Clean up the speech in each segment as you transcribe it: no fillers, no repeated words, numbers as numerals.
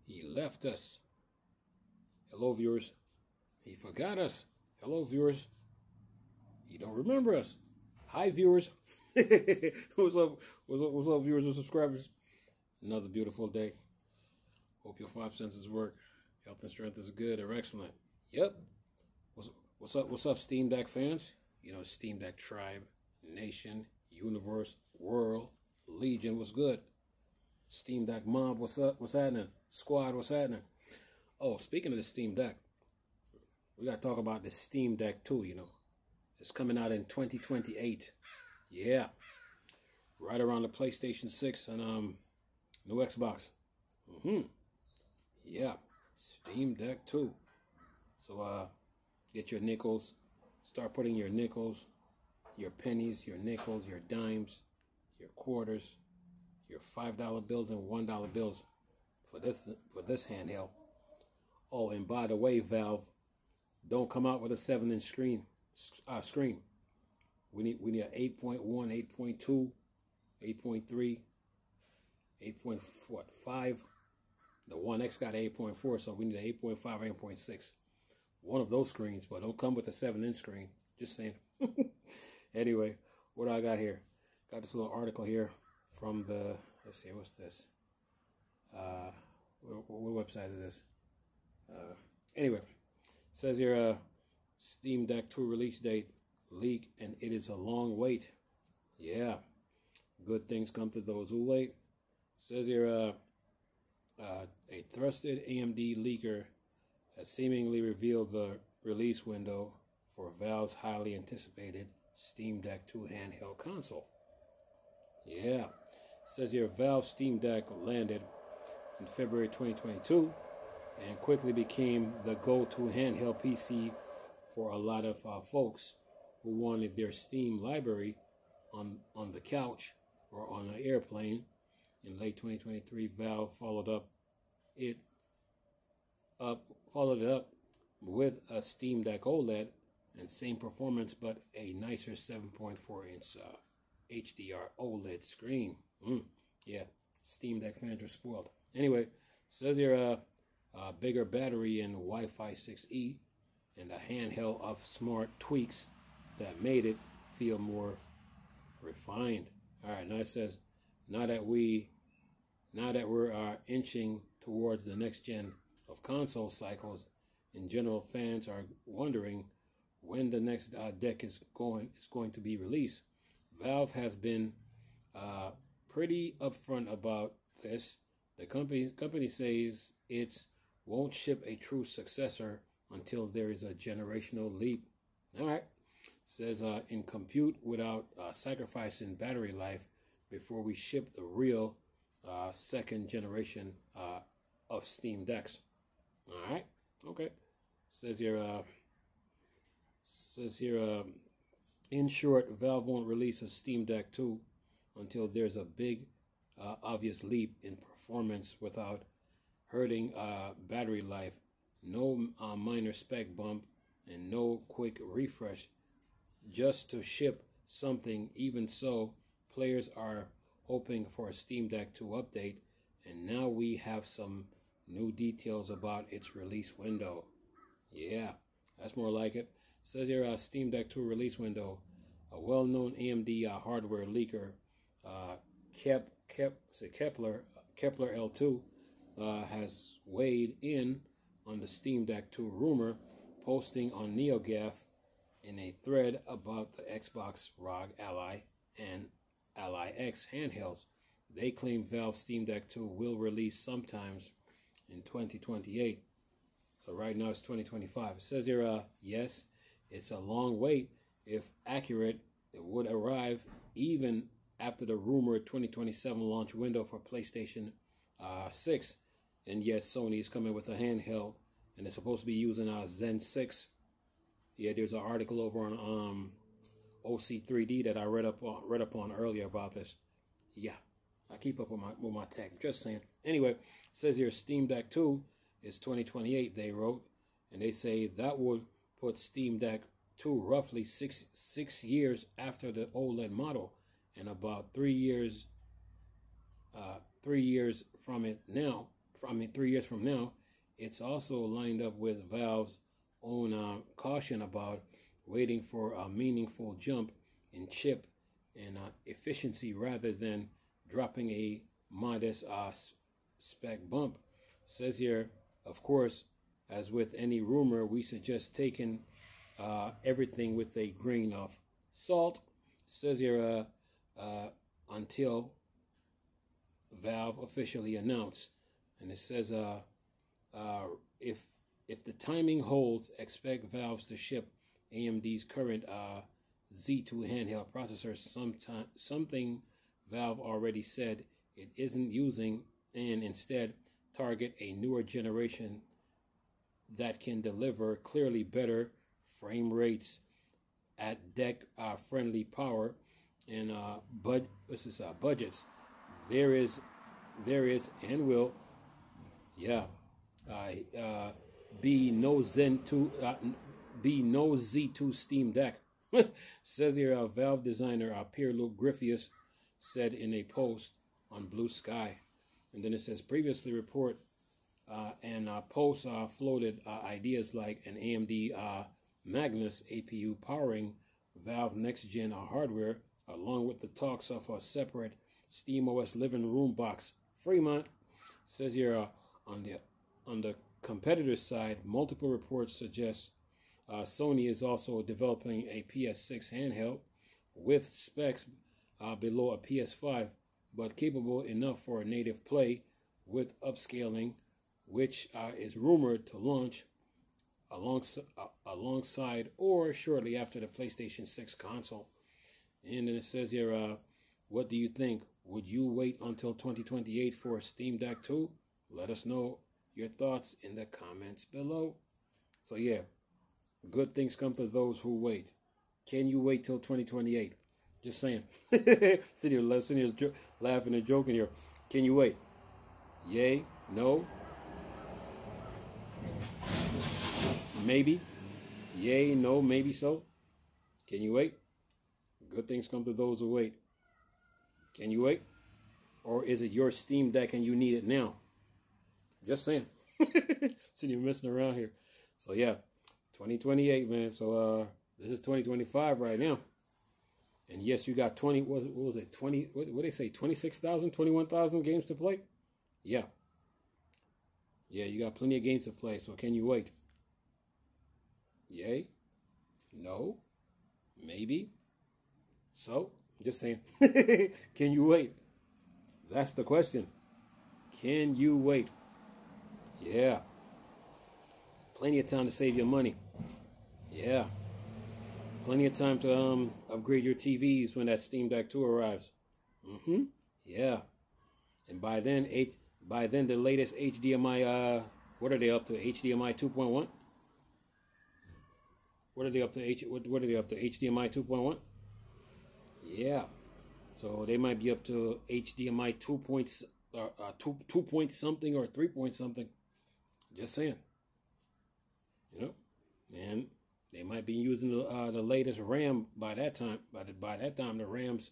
He left us. Hello, viewers. He forgot us. Hello, viewers. He don't remember us. Hi, viewers. What's up? What's up, viewers and subscribers? Another beautiful day. Hope your five senses work. Health and strength is good or excellent. Yep. What's up? What's up, Steam Deck fans? You know, Steam Deck tribe, nation, universe, world, legion. What's good? Steam Deck mob. What's up? What's happening? Squad. What's happening? Oh, speaking of the Steam Deck, we got to talk about the Steam Deck 2, you know. It's coming out in 2028. Yeah. Right around the PlayStation 6 and new Xbox. Yeah. Steam Deck 2. So get your nickels. Start putting your nickels, your pennies, your nickels, your dimes, your quarters, your $5 bills and $1 bills for this handheld. Oh, and by the way, Valve, don't come out with a 7-inch screen. We need an 8.1, 8.2, 8.3, 8.5. The One X got 8.4, so we need an 8.5 or 8.6. One of those screens, but don't come with a 7-inch screen. Just saying. Anyway, what do I got here? Got this little article here from the, let's see, what's this? What website is this? Anyway, it says here, Steam Deck 2 release date leak, and it is a long wait. Yeah, good things come to those who wait. It says here, a trusted AMD leaker has seemingly revealed the release window for Valve's highly anticipated Steam Deck 2 handheld console. Yeah, it says here, Valve Steam Deck landed in February 2022 and quickly became the go-to handheld PC for a lot of folks who wanted their Steam library on the couch or on an airplane. In late 2023, Valve followed it up with a Steam Deck OLED and same performance, but a nicer 7.4-inch HDR OLED screen. Yeah, Steam Deck fans are spoiled. Anyway, says here bigger battery and Wi-Fi 6E and a handheld of smart tweaks that made it feel more refined. All right, now it says now that we're inching towards the next gen of console cycles, in general, fans are wondering when the next deck is going to be released. Valve has been pretty upfront about this. The company says it won't ship a true successor until there is a generational leap. All right. Says in compute without sacrificing battery life before we ship the real second generation of Steam Decks. All right. Okay. Says here, in short, Valve won't release a Steam Deck 2 until there's a big, obvious leap in performance without hurting battery life, no minor spec bump, and no quick refresh, just to ship something. Even so, players are hoping for a Steam Deck 2 update, and now we have some new details about its release window. Yeah, that's more like it. Says here, Steam Deck 2 release window. A well-known AMD hardware leaker, Kepler L2, has weighed in on the Steam Deck 2 rumor, posting on NeoGAF in a thread about the Xbox ROG Ally and Ally X handhelds. They claim Valve Steam Deck 2 will release sometimes in 2028. So right now it's 2025. It says here, yes, it's a long wait. If accurate, it would arrive even after the rumored 2027 launch window for PlayStation 6. And yes, Sony is coming with a handheld, and it's supposed to be using Zen 6. Yeah, there's an article over on OC3D that I read up on earlier about this. Yeah, I keep up with my tech. Just saying. Anyway, it says here Steam Deck 2 is 2028. They wrote, and they say that would put Steam Deck 2 roughly six years after the OLED model, and about 3 years from 3 years from now, it's also lined up with Valve's own caution about waiting for a meaningful jump in chip and efficiency rather than dropping a modest spec bump. Says here, of course, as with any rumor, we suggest taking everything with a grain of salt. Says here, until Valve officially announced, and it says, if the timing holds, expect Valves to ship AMD's current Z2 handheld processor something Valve already said it isn't using, and instead target a newer generation that can deliver clearly better frame rates at deck-friendly power and budgets. There is and will, be no Z2 Steam Deck. Says here, Valve designer Pierre-Luc Griffius said in a post on Blue Sky. And then it says, previously report and posts floated ideas like an AMD Magnus APU powering Valve next-gen hardware, along with the talks of a separate SteamOS living room box. Fremont says here, on the competitor side, multiple reports suggest Sony is also developing a PS6 handheld with specs below a PS5, but capable enough for native play with upscaling, which is rumored to launch alongside or shortly after the PlayStation 6 console. And then it says here, what do you think? Would you wait until 2028 for Steam Deck 2? Let us know your thoughts in the comments below. So yeah, good things come to those who wait. Can you wait till 2028? Just saying. sitting here laughing and joking here. Can you wait? Yay? No? Maybe? Yay? No? Maybe so? Can you wait? Good things come to those who wait. Can you wait? Or is it your Steam Deck and you need it now? Just saying. Sitting here messing around here. So yeah, 2028, man. So this is 2025 right now. And yes, you got 20, what was it? 20, what they say? 26,000, 21,000 games to play? Yeah. Yeah, you got plenty of games to play. So can you wait? Yay? No? Maybe? So, just saying. Can you wait? That's the question. Can you wait? Yeah. Plenty of time to save your money. Yeah. Plenty of time to upgrade your TVs when that Steam Deck 2 arrives. Yeah. And by then the latest HDMI what are they up to? HDMI 2.1? What are they up to? What are they up to? HDMI 2.1? Yeah. So they might be up to HDMI 2 point something or 3 point something. Just saying. You know, and they might be using the latest RAM by that time. By that time, the RAMs,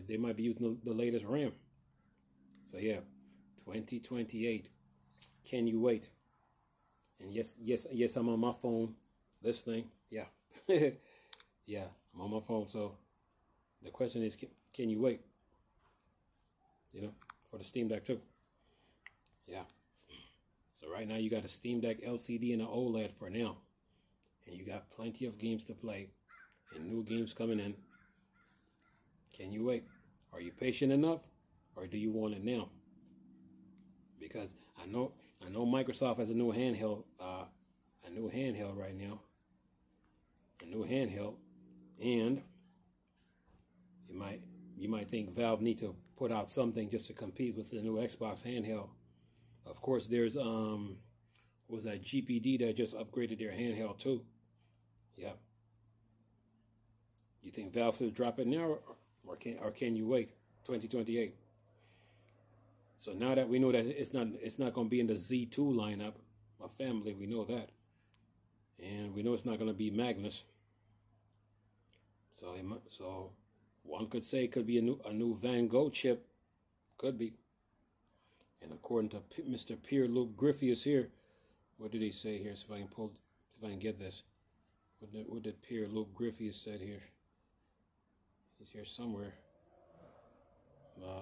they might be using the latest RAM. So yeah, 2028. Can you wait? And yes, I'm on my phone listening. Yeah, yeah, I'm on my phone. So the question is, can you wait? You know, for the Steam Deck 2. Yeah. So right now you got a Steam Deck LCD and an OLED for now. And you got plenty of games to play and new games coming in. Can you wait? Are you patient enough, or do you want it now? Because I know Microsoft has a new handheld right now. A new handheld, and you might think Valve need to put out something just to compete with the new Xbox handheld. Of course, there's was that GPD that just upgraded their handheld too. Yeah. You think Valve should drop it now, or can you wait 2028? So now that we know that it's not going to be in the Z2 lineup, my family, we know that, and we know it's not going to be Magnus. So one could say it could be a new Van Gogh chip, could be. And according to Mr. Pierre-Luc Griffius here, what did he say here? See if I can pull, if I can get this. What did Pierre-Luc Griffius said here? He's here somewhere.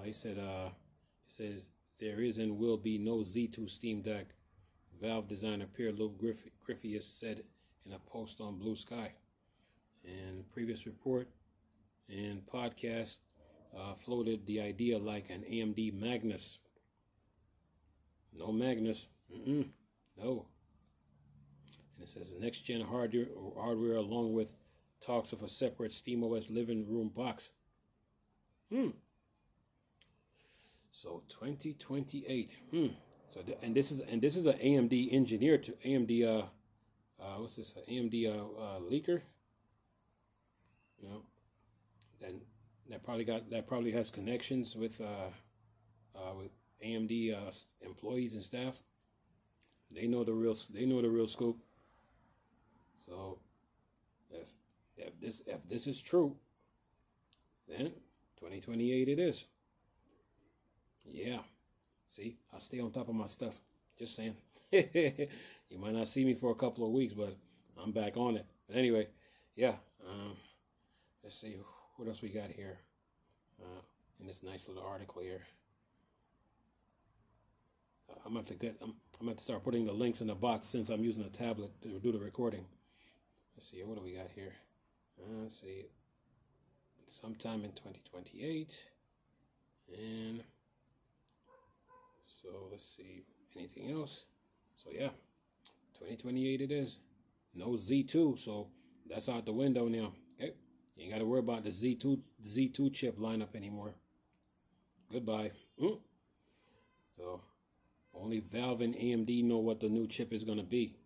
He said, he says, there is and will be no Z2 Steam Deck. Valve designer Pierre-Luc Griffius said in a post on Blue Sky. And previous report and podcast floated the idea like an AMD Magnus. No Magnus. No. And it says next-gen hardware along with talks of a separate SteamOS living room box. So 2028. So this is an AMD engineer to AMD. What's this? AMD leaker. You know, and that probably has connections with AMD employees and staff. They know the real scoop. So if this is true, then 2028 it is. Yeah. See, I stay on top of my stuff. Just saying. You might not see me for a couple of weeks, but I'm back on it. But anyway, yeah. Let's see what else we got here in this nice little article here. I'm gonna have to start putting the links in the box since I'm using a tablet to do the recording. Let's see, what do we got here? Let's see, sometime in 2028, and so let's see, anything else? So yeah, 2028 it is. No Z2, so that's out the window now. Okay, you ain't got to worry about the Z2 chip lineup anymore. Goodbye. So only Valve and AMD know what the new chip is gonna be.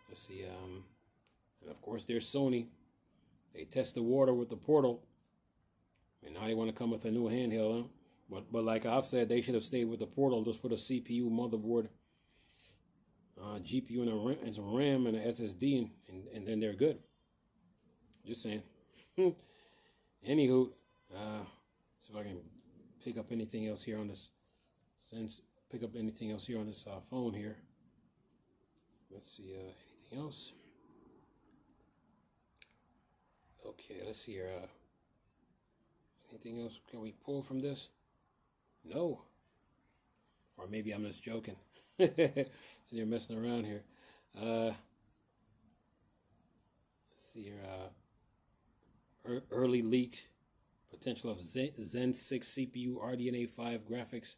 Let's see, and of course there's Sony. They test the water with the Portal, and now they want to come with a new handheld. Huh? But like I've said, they should have stayed with the Portal. Just put a CPU, motherboard, GPU, and some RAM and an SSD, and then they're good. Just saying. Anywho, see if I can pick up anything else here on this. Pick up anything else here on this phone here. Let's see, anything else? Okay, let's see here. Anything else can we pull from this? No. Or maybe I'm just joking. So you're messing around here. Let's see here. Early leak potential of Zen 6 CPU RDNA 5 graphics.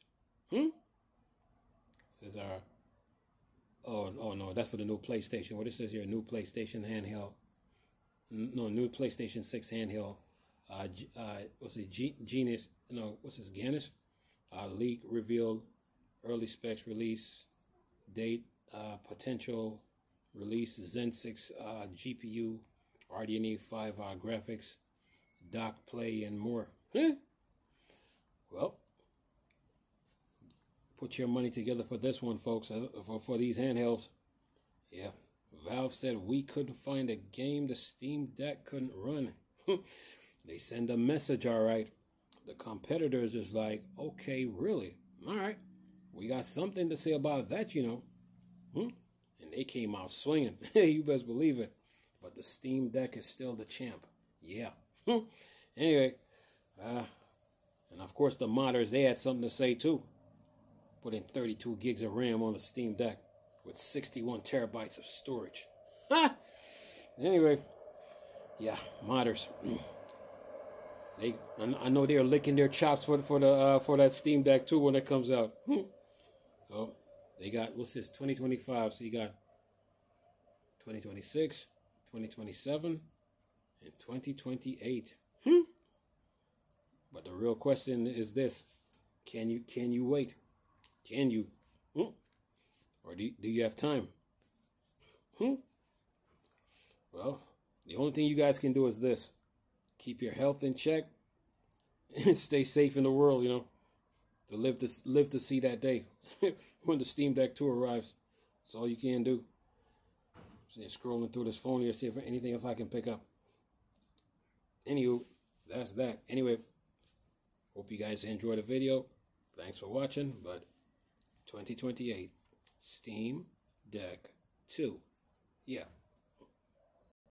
Says oh no, that's for the new PlayStation. What it says here, new PlayStation handheld. No, new PlayStation 6 handheld. What's it? Genus? No, what's this? Gannis? Leak revealed. Early specs release date. Potential release. Zen 6 GPU, RDNA 5 graphics, dock play, and more. Well, put your money together for this one, folks. For these handhelds. Yeah. Valve said we couldn't find a game the Steam Deck couldn't run. They send a message, all right. The competitors is like, okay, really? All right. We got something to say about that, you know. And they came out swinging. You best believe it. But the Steam Deck is still the champ. Yeah. Anyway, and of course the modders, they had something to say too. Put in 32 gigs of RAM on the Steam Deck with 61 terabytes of storage. Anyway, yeah, modders. I know they're licking their chops for that Steam Deck too when it comes out. So they got, what's this, 2025. So you got 2026, 2027, and 2028. But the real question is this: Can you wait? Can you? Or do you have time? Well, the only thing you guys can do is this: keep your health in check and stay safe in the world. You know, to live to see that day when the Steam Deck 2 arrives. That's all you can do. Just scrolling through this phone here, see if anything else I can pick up. Anywho, that's that. Anyway, hope you guys enjoyed the video. Thanks for watching, but 2028 Steam Deck 2. Yeah,